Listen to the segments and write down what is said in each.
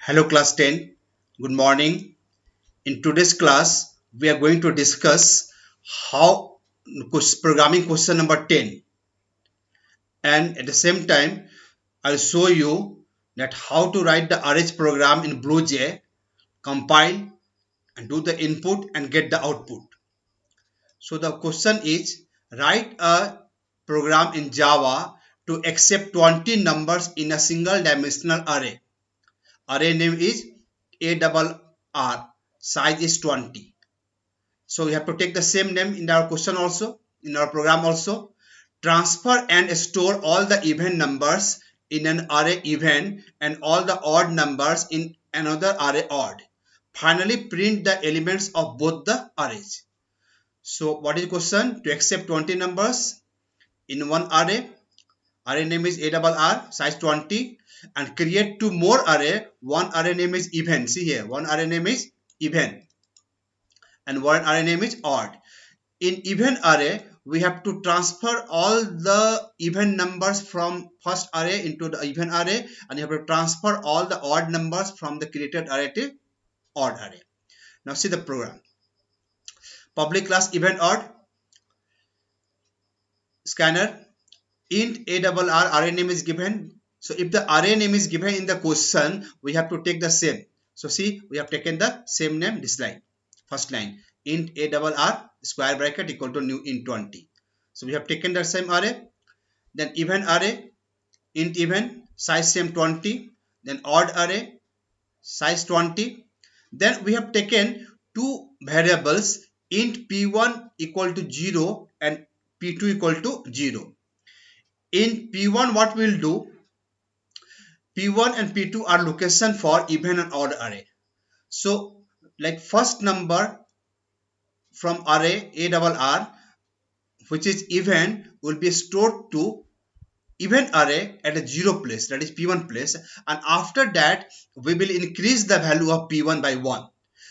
Hello class 10, good morning. In today's class, we are going to discuss how programming question number 10, and at the same time, I'll show you that how to write the RH program in BlueJ, compile and do the input and get the output. So the question is, write a program in Java to accept 20 numbers in a single dimensional array. Array name is ARR, size is 20. So we have to take the same name in our question also, in our program also. Transfer and store all the even numbers in an array even and all the odd numbers in another array odd. Finally, print the elements of both the arrays. So what is the question? To accept 20 numbers in one array. Array name is ARR, size 20, and create two more array. One array name is even. See here, one array name is even and one array name is odd. In even array, we have to transfer all the even numbers from first array into the even array, and you have to transfer all the odd numbers from the created array to odd array. Now see the program. Public class even odd scanner int ARR array name is given. So if the array name is given in the question, we have to take the same. So see, we have taken the same name, this line, first line, int ARR square bracket equal to new int 20. So we have taken the same array. Then even array, int even, size same 20. Then odd array, size 20. Then we have taken two variables, int p1 equal to 0 and p2 equal to 0. In P1, what we'll do, P1 and P2 are location for even and odd array. So like first number from array ARR, which is even, will be stored to even array at a 0 place, that is P1 place, and after that we will increase the value of P1 by 1.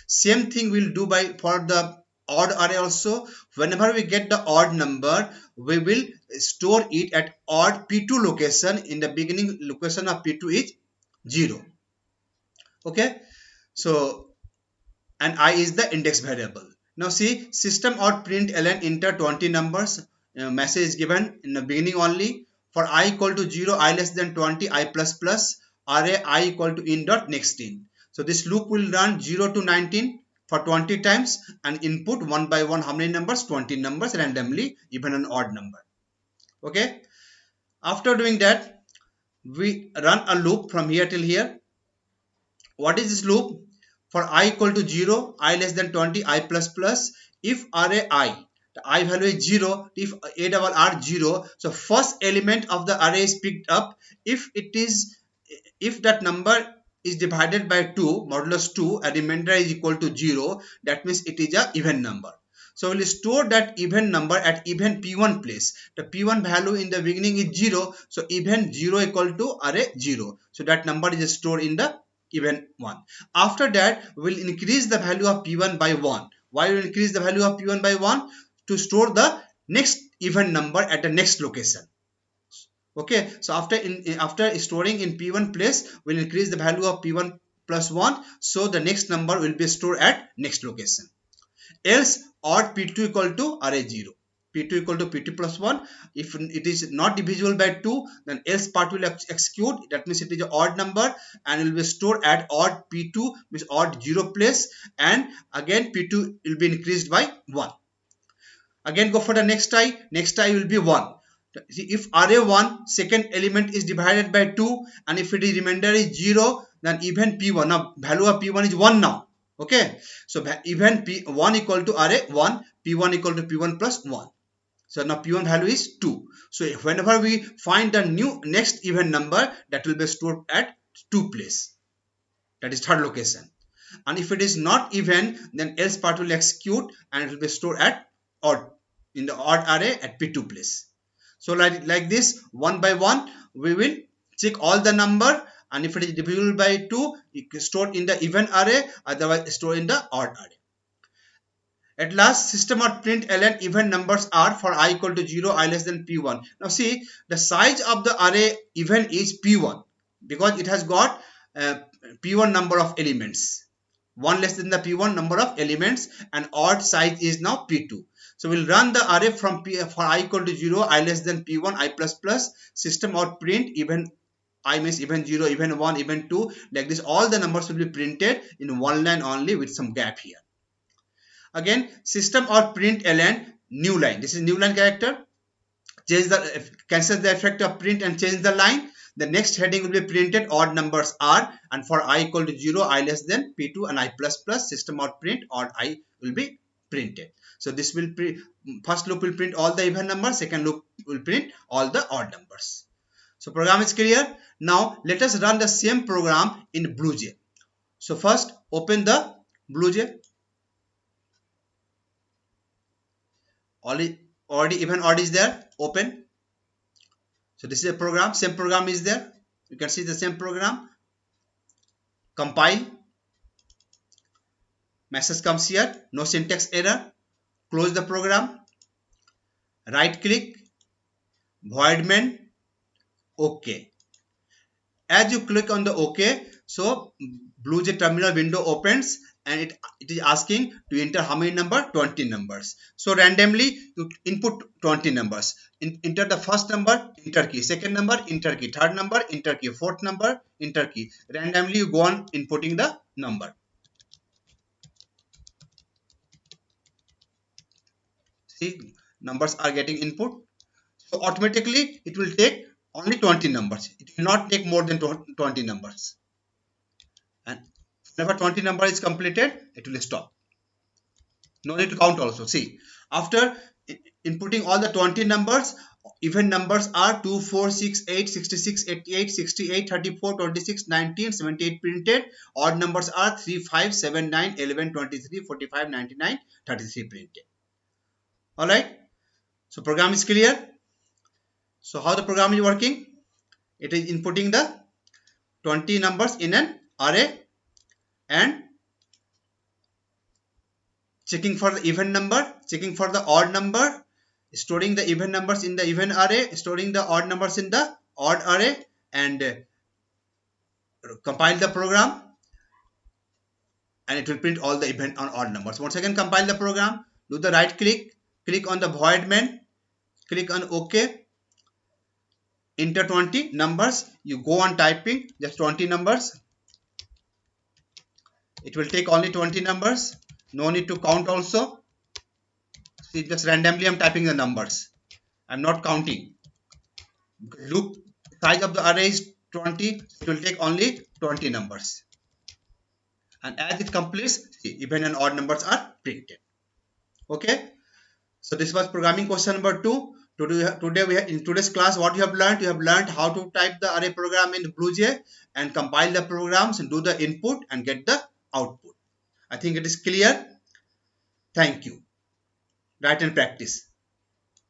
Same thing we'll do for the odd array also. Whenever we get the odd number, we will store it at odd P2 location. In the beginning location of P2 is 0. Okay, so and I is the index variable. Now see, system out println enter 20 numbers. Message is given in the beginning only. For I equal to 0, I less than 20, I plus plus, array I equal to in dot next in. So this loop will run 0 to 19 for 20 times and input one by one how many numbers? 20 numbers randomly, even an odd number. Okay. After doing that, we run a loop from here till here. What is this loop? For I equal to 0, I less than 20, I plus plus. If array I, the I value is 0, if ARR 0, so first element of the array is picked up. If that number is divided by 2, modulus 2, a remainder is equal to 0, that means it is a even number. So we'll store that even number at even P1 place. The P1 value in the beginning is 0, so even 0 equal to array 0. So that number is stored in the even 1. After that, we'll increase the value of P1 by 1. Why will increase the value of P1 by 1? To store the next even number at the next location. Okay, so after storing in P1 place, we'll increase the value of P1 plus 1. So the next number will be stored at next location. Else odd P2 equal to array 0. P2 equal to P2 plus 1. If it is not divisible by 2, then else part will execute. That means it is an odd number and it will be stored at odd P2, means odd 0 place, and again P2 will be increased by 1. Again go for the next I. Next I will be 1. See, if array 1 second element is divided by 2 and if it is remainder is 0, then even P1, now value of P1 is 1 now. Okay, so even P1 equal to array 1, P1 equal to P1 plus 1. So now P1 value is 2. So whenever we find the next even number, that will be stored at 2 place, that is third location. And if it is not even, then else part will execute and it will be stored at odd, in the odd array at P2 place. So like this, one by one, we will check all the number, and if it is divisible by 2, it is stored in the even array, otherwise stored in the odd array. At last, system out println even numbers are for I equal to 0, I less than P1. Now see, the size of the array even is P1 because it has got P1 number of elements. 1 less than the P1 number of elements, and odd size is now P2. So we'll run the array from P for I equal to 0, I less than P1, I plus plus, system out print even I means even 0, even 1, even 2, like this. All the numbers will be printed in one line only with some gap here. Again, system out print ln new line. This is new line character. Change the cancel the effect of print and change the line. The next heading will be printed odd numbers are, and for I equal to 0, I less than P2 and I plus plus, system out print odd I will be printed. So this will first loop will print all the even numbers, second loop will print all the odd numbers. So program is clear. Now let us run the same program in BlueJ. So first open the BlueJ. Already even odd is there. Open. So this is a program. Same program is there. You can see the same program. Compile. Message comes here. No syntax error. Close the program. Right click. Void main. OK. As you click on the OK, so BlueJ terminal window opens and it is asking to enter how many number? 20 numbers. So randomly you input 20 numbers. Enter the first number, enter key. Second number, enter key. Third number, enter key. Fourth number, enter key. Randomly you go on inputting the number. See, numbers are getting input. So automatically it will take only 20 numbers. It will not take more than 20 numbers. And whenever 20 number is completed, it will stop. No need to count also. See, after inputting all the 20 numbers, even numbers are 2, 4, 6, 8, 66, 88, 68, 34, 26, 19, 78 printed. Odd numbers are 3, 5, 7, 9, 11, 23, 45, 99, 33 printed. Alright. So program is clear. So how the program is working? It is inputting the 20 numbers in an array and checking for the even number, checking for the odd number, storing the even numbers in the even array, storing the odd numbers in the odd array, and compile the program, and it will print all the even and odd numbers. Once again, compile the program, do the right click, click on the void main, click on OK, enter 20 numbers. You go on typing just 20 numbers. It will take only 20 numbers. No need to count also. See, just randomly I'm typing the numbers. I'm not counting. Loop size of the array is 20. It will take only 20 numbers. And as it completes, see, even and odd numbers are printed. Okay. So this was programming question number 2. Today we have, in today's class, what you have learned how to type the array program in BlueJ and compile the programs and do the input and get the output. I think it is clear. Thank you. Write and practice.